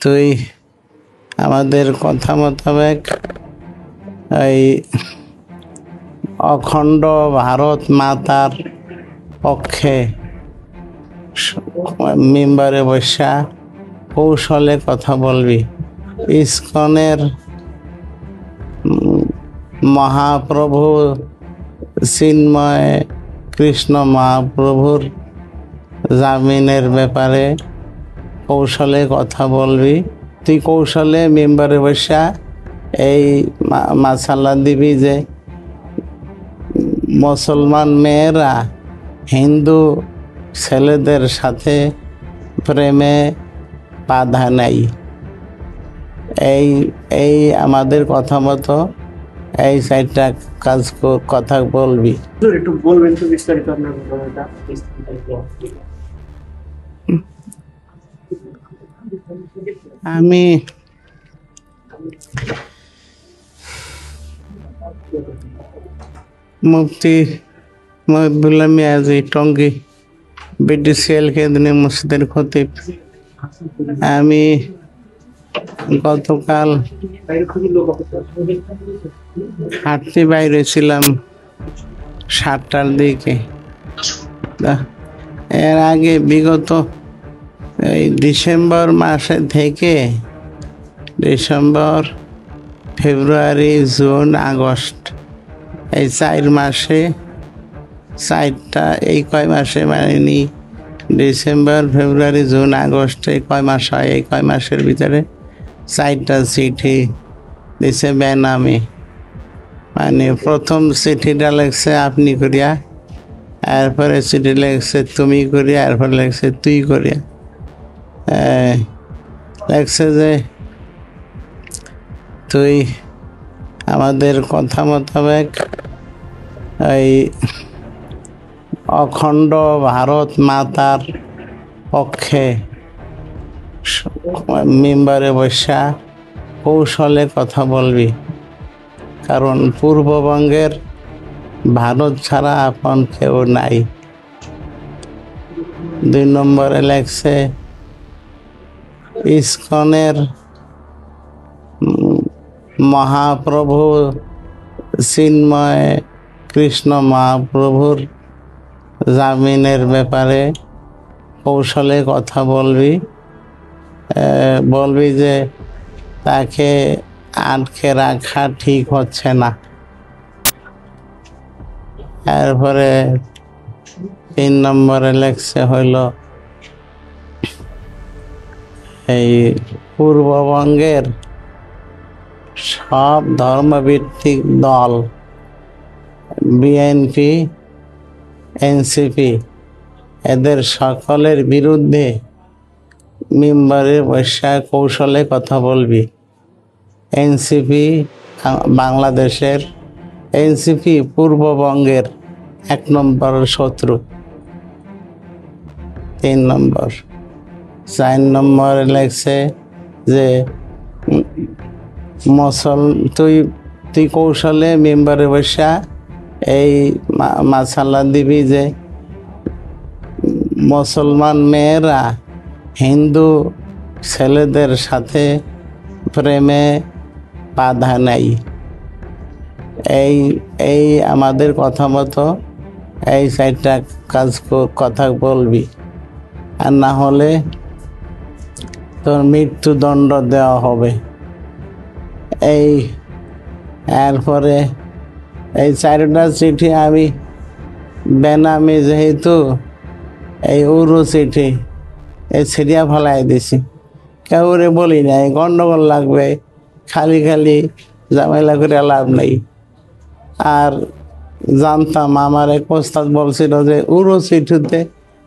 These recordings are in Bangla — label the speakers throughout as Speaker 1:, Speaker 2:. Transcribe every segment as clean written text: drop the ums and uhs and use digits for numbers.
Speaker 1: তুই আমাদের কথা মোতাবেক এই অখণ্ড ভারত মাতার পক্ষে মেম্বারে বসা কৌশলে কথা বলবি। ইসকনের মহাপ্রভু চিন্ময় কৃষ্ণ মহাপ্রভুর জামিনের ব্যাপারে কৌশলে কথা বলবি। তুই কৌশলে মেম্বারে বসা এই মাসালা দিবি যে মুসলমান মেয়েরা হিন্দু ছেলেদের সাথে প্রেমে বাধা নেই। এই আমাদের কথা মতো এই চারটা কথা বলবি।
Speaker 2: একটু বলবেন তো বিস্তারিত আপনার ঘটনাটা।
Speaker 1: আমি মুফতি মহিবুল্লাহ মিয়াজি টঙ্গী BDCL কেন্দ্রীয় মসজিদের খতিব। আমি গতকাল হাঁটতে বাইরে ছিলাম 7টার দিকে। এর আগে বিগত এই ডিসেম্বর মাসে থেকে ডিসেম্বর, ফেব্রুয়ারি, জুন, আগস্ট এই 4 মাসে 4টা এই কয় মাসে মানে ডিসেম্বর, ফেব্রুয়ারি, জুন, আগস্ট এই কয় মাস হয়, এই কয় মাসের ভিতরে 4টা চিঠি দিছে বেনামে। মানে প্রথম চিঠিটা লেখছে আপনি করিয়া, এরপরে চিঠি লেখছে তুমি করিয়া, এরপরে লেখছে তুই করিয়া। লেখছে যে তুই আমাদের কথা মোতাবেক এই অখণ্ড ভারত মাতার পক্ষে মেম্বারে বসা কৌশলে কথা বলবি। কারণ পূর্ববঙ্গের ভারত ছাড়া আপন কেউ নাই। 2 নম্বরে লেখছে ইসকনের মহাপ্রভু চিন্ময় কৃষ্ণ মহাপ্রভুর জামিনের ব্যাপারে কৌশলে কথা বলবি। বলবি যে তাকে আটকে রাখা ঠিক হচ্ছে না। এরপরে 3 নম্বরে লেখছে হইল এই পূর্ববঙ্গের সব ধর্মভিত্তিক দল বিএনপি, এনসিপি এদের সকলের বিরুদ্ধে মেম্বারে বসা কৌশলে কথা বলবি। এনসিপি বাংলাদেশের, এনসিপি পূর্ববঙ্গের 1 নম্বর শত্রু। 3 নম্বর। 4 নম্বরে লেখছে যে তুই কৌশলে মেম্বারে বসা এই মাসালা দিবি যে মুসলমান মেয়েরা হিন্দু ছেলেদের সাথে প্রেমে বাধা নেই। এই আমাদের কথা মতো এই 4টা কথা বলবি, আর না হলে তোর মৃত্যুদণ্ড দেওয়া হবে। এরপরে এই 4টা চিঠি আমি বেনামে যেহেতু এই উরু চিঠি এই ছিড়িয়া ফেলাই দিছি। কাউরে বলি নাই, গন্ডগোল লাগবে, খালি ঝামেলা করে লাভ নেই। আর জানতাম আমার এক ওস্তাদ বলছিল যে উরু চিঠিতে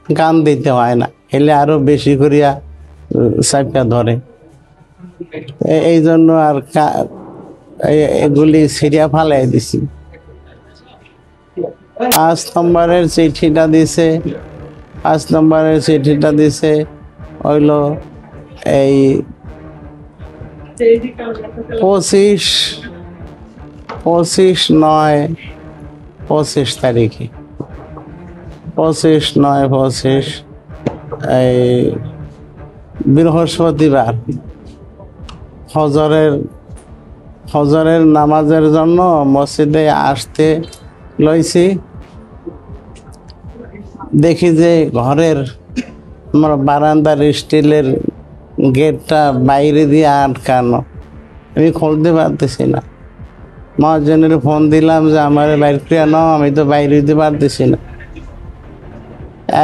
Speaker 1: গান দিতে হয় না, এলে আরো বেশি করিয়া চাপা ধরে। এই জন্য আর এগুলি ছিড়িয়া ফালাই দিছি। 5 নম্বরের চিঠিটা দিছে, 5 নম্বরের চিঠিটা দিছে হইল এই 25/9/25 তারিখে, 25/9/25 এই বৃহস্পতিবার ফজরের নামাজের জন্য মসজিদে আসতে লইছি। দেখি যে ঘরের আমার বারান্দার স্টিলের গেটটা বাইরে দিয়ে আটকানো, আমি খুলতে পারতেছি না। মহাজনের ফোন দিলাম যে আমার বাইর করে নাও, আমি তো বাইরে দিতে পারতেছি না।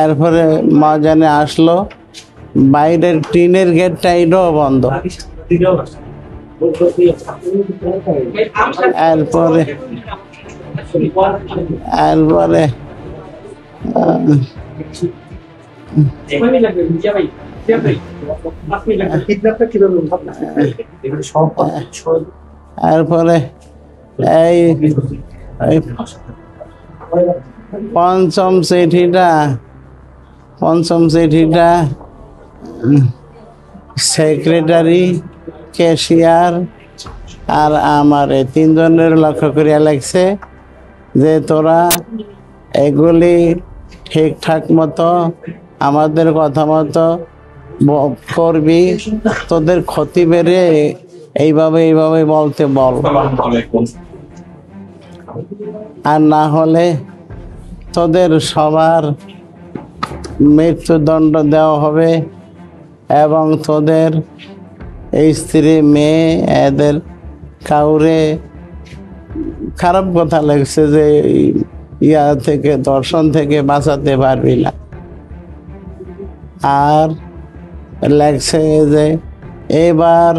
Speaker 1: এরপরে মহাজনে আসলো, বাইরের টিনের গেটটা এটাও বন্ধ। এরপরে এরপরে এই পঞ্চম চিঠিটা সেক্রেটারি, ক্যাশিয়ার আর আমার এই তিনজনের লক্ষ্য করিয়া লাগছে যে তোরা এগুলি ঠিকঠাক মতো আমাদের কথা মতো করবি, তোদের ক্ষতি বেড়ে এইভাবে বলতে বল, আর না হলে তোদের সবার মৃত্যুদণ্ড দেওয়া হবে এবং তোদের স্ত্রী, মেয়ে, এদের কাউরে খারাপ কথা লাগছে যে দর্শন থেকে বাঁচাতে পারবি না। আর লাগছে যে এবার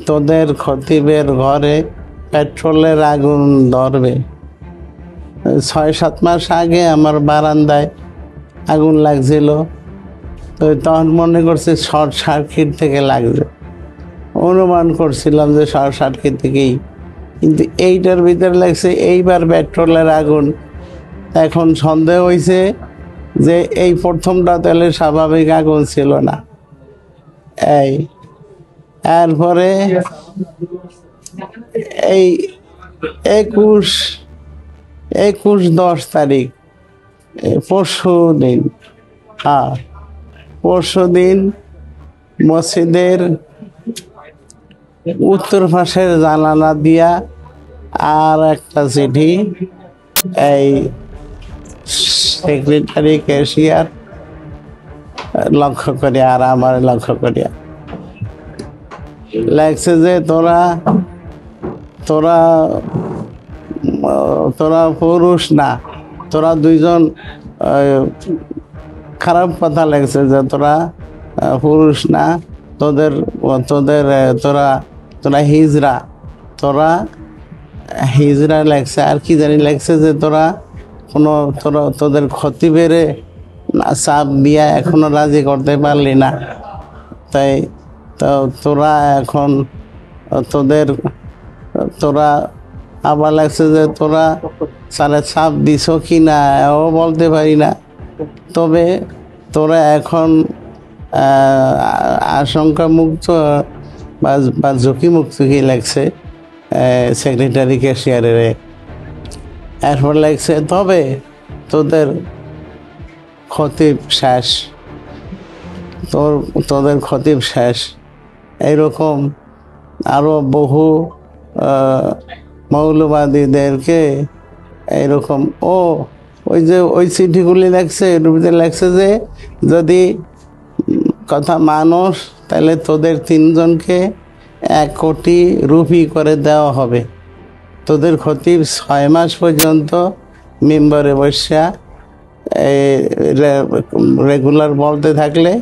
Speaker 1: তোদের খতিবের ঘরে পেট্রোলের আগুন ধরবে। 6-7 মাস আগে আমার বারান্দায় আগুন লাগছিল, তো তখন মনে করছে শর্ট সার্কিট থেকে লাগছে, অনুমান করছিলাম যে শর্ট সার্কিট থেকেই, কিন্তু এইটার ভিতরে লাগছে এইবার পেট্রোলের আগুন। এখন সন্দেহ হয়েছে যে এই প্রথমটা তাহলে স্বাভাবিক আগুন ছিল না। এরপরে এই 21-10 তারিখ পরশু দিন মসজিদের উত্তর পাশের জানালা দিয়া আর একটা চিঠি এই সেক্রেটারি, ক্যাশিয়ার লক্ষ্য করিয়া আর আমার লক্ষ্য করিয়া লাগছে যে তোরা পুরুষ না, তোরা দুইজন, খারাপ কথা লাগছে যে তোরা পুরুষ না, তোরা হিজরা লাগছে, আর কি জানি লাগছে যে তোদের ক্ষতি বেড়ে চাপ দিয়া এখনো রাজি করতে পারলি না, তাই তো তোরা এখন তোরা আবার লাগছে যে তোরা সারা চাপ দিছ কি না ও বলতে পারি না, তবে তোরা এখন আশঙ্কা মুক্ত বা ঝুঁকি মুক্ত কি লাগছে সেক্রেটারি, ক্যাশিয়ারের। এরপর লাগছে তবে তোদের খতিব শেষ, তোদের খতিব শেষ। এইরকম আরো বহু মৌলবাদীদেরকে এইরকম ওই চিঠিগুলি লাগছে, এর ভিতরে লাগছে যে যদি কথা মানুষ তাহলে তোদের 3 জনকে 1 কোটি রুপি করে দেওয়া হবে। তোদের খতিব 6 মাস পর্যন্ত মেম্বারে বসা রেগুলার বলতে থাকলে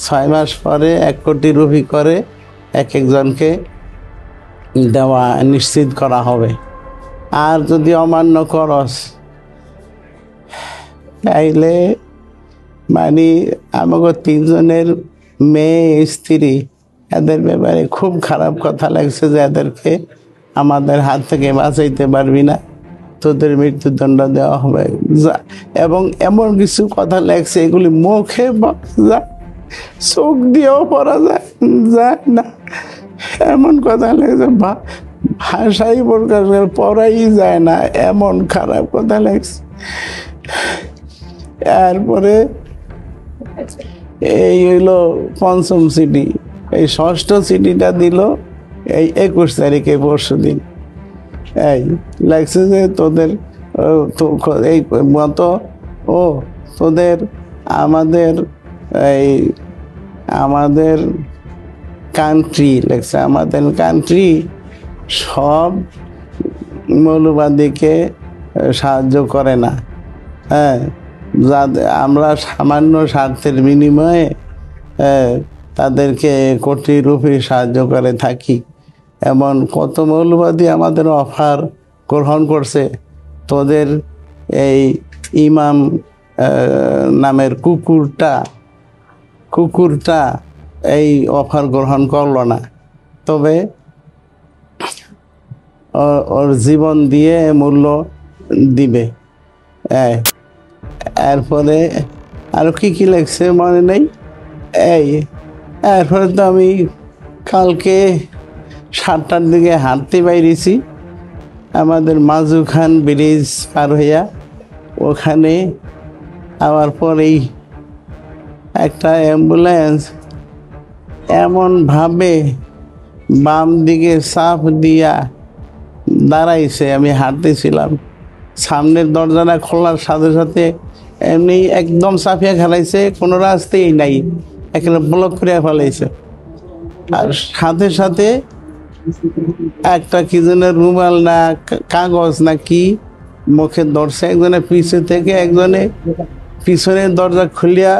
Speaker 1: 6 মাস পরে 1 কোটি রুপি করে একজনকে দেওয়া নিশ্চিত করা হবে। আর যদি অমান্য করস তাইলে মানে আমাকে 3 জনের মেয়ে, স্ত্রী, এদের ব্যাপারে খুব খারাপ কথা লাগছে যে এদেরকে আমাদের হাত থেকে বাঁচাইতে পারবি না, তোদের মৃত্যুদণ্ড দেওয়া হবে। এবং এমন কিছু কথা লাগছে এগুলি মুখে যায়, চোখ দিয়েও পড়া যায় না, এমন কথা লাগছে ভাষাই প্রকাশ পড়াই যায় না, এমন খারাপ কথা লাগছে। এরপরে এই হইল পঞ্চম চিঠি। এই ষষ্ঠ চিঠিটা দিল এই 21 তারিখে, পরশু দিন। এই লাগছে যে তোদের এই মতো তোদের আমাদের এই আমাদের কান্ট্রি লেগছে, আমাদের কান্ট্রি সব মৌলবাদীকে সাহায্য করে না। হ্যাঁ, যাদের আমরা সামান্য স্বার্থের বিনিময়ে তাদেরকে কোটি রুপি সাহায্য করে থাকি। এমন কত মৌলবাদী আমাদের অফার গ্রহণ করছে, তোদের এই ইমাম নামের কুকুরটা এই অফার গ্রহণ করলো না, তবে ওর জীবন দিয়ে মূল্য দিবে। এরপরে আরো কি কি লাগছে মনে নেই। এরপরে তো আমি কালকে 7টার দিকে হাঁটতে বাইরেছি, আমাদের মাজু খান ব্রিজ পার হইয়া ওখানে আবার পরেই একটা অ্যাম্বুলেন্স এমনভাবে বাম দিকে চাপ দিয়া দাঁড়াইছে। আমি হাঁটতেছিলাম, সামনের দরজাটা খোলার সাথে সাথে এমনি একদম চাপিয়া খেলাইছে, কোনো রাস্তাই নাই, এখানে ব্লক করে ফেলাইছে। আর সাথে সাথে একটা কি যেন রুমাল না কাগজ না কি মুখে ধরছে, একজনে পিছু থেকে একজনে পিছনের দরজা খুলিয়া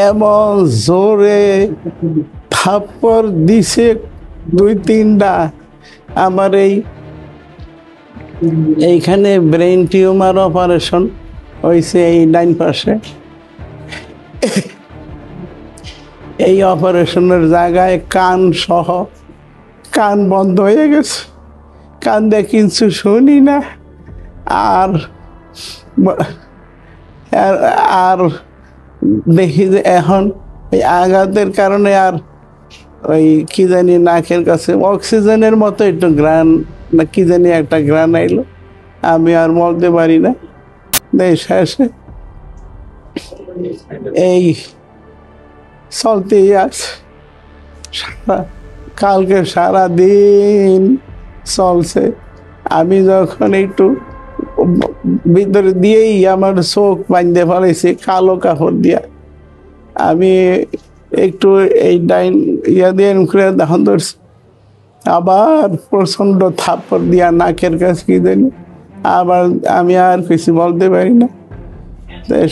Speaker 1: এমন জোরে থাপ্পড় দিছে 2-3টা। আমার এইখানে ব্রেন টিউমার অপারেশন হয়েছে এই ডাইন পাশে। এই অপারেশনের জায়গায় কান সহ কান বন্ধ হয়ে গেছে, কান দিয়ে কিছু শুনি না। আর আর দেখি যে এখন এই আঘাতের কারণে আর ওই কি জানি নাকের কাছে অক্সিজেনের মতো একটু গ্রান না কি জানি একটা গ্রান আইলো, আমি আর বলতে পারি না। শেষে এই চলতেই আছে, কালকে সারা দিন চলছে। আমি যখন একটু ভিতরে দিয়েই আমার চোখ বাঁধতে ফেলেছি কালো কাপড় দিয়া, আমি একটু এই ডাইন দিয়ে করে দেখা ধরছি, আবার প্রচন্ড থাপ্পড় দিয়া নাকের কাছে কি জানি, আবার আমি আর কিছু বলতে পারি না।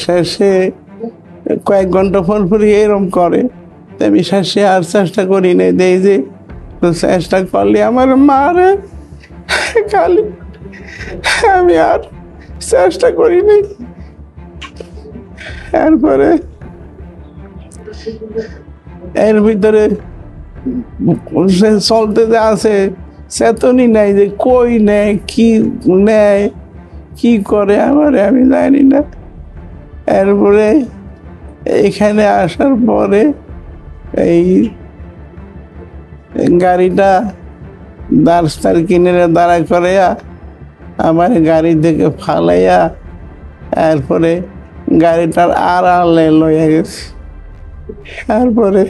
Speaker 1: শেষে কয়েক ঘন্টা পর পরই এরকম করে, আমি শেষে আর চেষ্টা করি না, দেই যে চেষ্টা করলে আমার মারে খালি, আমি আর চেষ্টা করি নাই। এরপরে এর ভিতরে চলতে যে আছে চেতনই নাই যে কই নেয় কি নেয় কি করে আমারে আমি জানি না। এরপরে এখানে আসার পরে এই গাড়িটা দাঁড় কিনে দাঁড়া করাইয়া আমার গাড়ি থেকে ফালাইয়া এরপরে গাড়িটার আড়ালে লইয়া গেছে। তারপরে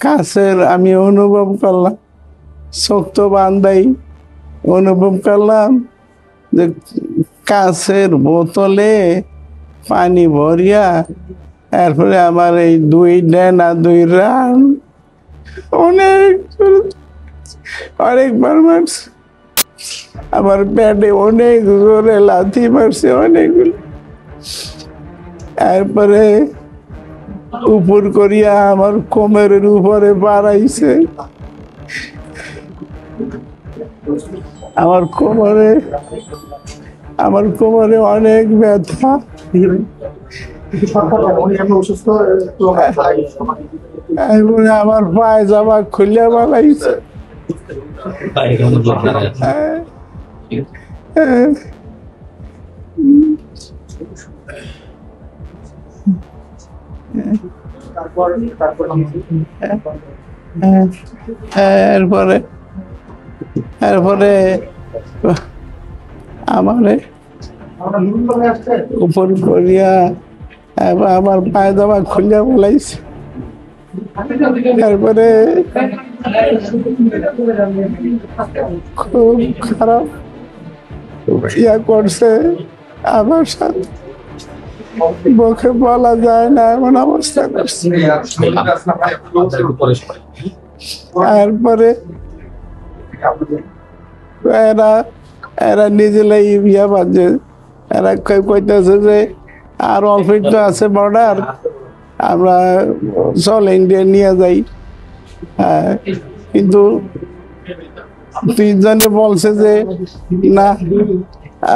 Speaker 1: কাছের আমি অনুভব করলাম, শক্ত বান্ধাই অনুভব করলাম যে কাছের বোতলে পানি ভরিয়া এরপরে আমার এই 2 ডেনা 2 রান অনেকবার মারছে, আমার পেটে অনেক জোরে লাথি মারছে অনেকগুলো। এরপরে উপর করিয়া আমার কোমরের উপরে বাড়াইছে, আমার কোমরে অনেক ব্যথা। এরপরে আমার পায়ে জামা খুলিয়া বানাইছে। এরপরে আমারে উপর করিয়া আমার পায়জামা খুলে বলাইছে। তারপরে খুব খারাপ ইয়া করছে আমার সাথে, মুখে বলা যায় না এমন অবস্থা করছে। তারপরে এরা নিজেরাই ইয়া বাজে, এরা কইতেছে যে আর অল্প একটু আছে বর্ডার, আমরা চল ইন্ডিয়া নিয়ে যাই। কিন্তু 3 জনে বলছে যে না,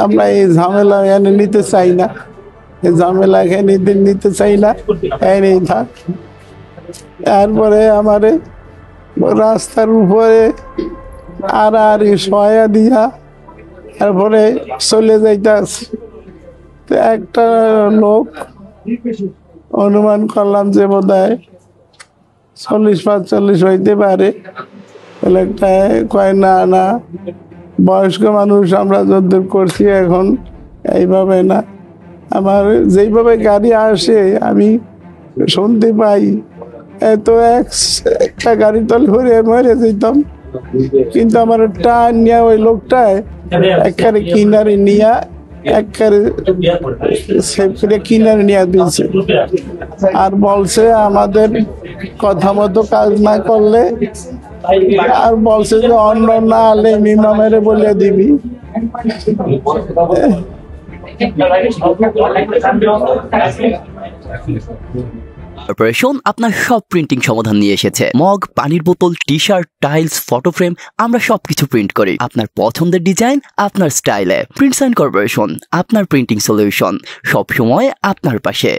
Speaker 1: আমরা এই ঝামেলা এনে নিতে চাই না, এই ঝামেলা এখানে নিতে চাই না, এনেই থাক। তারপরে আমারে রাস্তার উপরে আর সয়া দিয়া তারপরে চলে যাইতাছে। একটা লোক অনুমান করলাম যে বোধ হয় 40-45 হইতে পারে। কয় না না, বয়স্ক মানুষ আমরা যদ্দূর করছি এখন এইভাবে না। আমার যেইভাবে গাড়ি আসে আমি শুনতে পাই এত একটা গাড়ি তলে ভরে মরে যেতাম, কিন্তু আমার টান নিয়ে ওই লোকটায় একবারে কিনারে নিয়ে একবারে কিনারে নিয়ে দিয়েছে। আর বলছে আমাদের কথা মতো কাজ না করলে, আর বলছে যে অন্য না আলে ইমামের বলে দিবি।
Speaker 3: কর্পোরেশন আপনার সব প্রিন্টিং সমাধান নিয়ে এসেছে। মগ, পানির বোতল, টি-শার্ট, টাইলস, ফটো ফ্রেম, আমরা সবকিছু প্রিন্ট করি আপনার পছন্দের ডিজাইন, আপনার স্টাইলে। প্রিন্টস এন্ড কর্পোরেশন, আপনার প্রিন্টিং সলিউশন, সব সময় আপনার পাশে।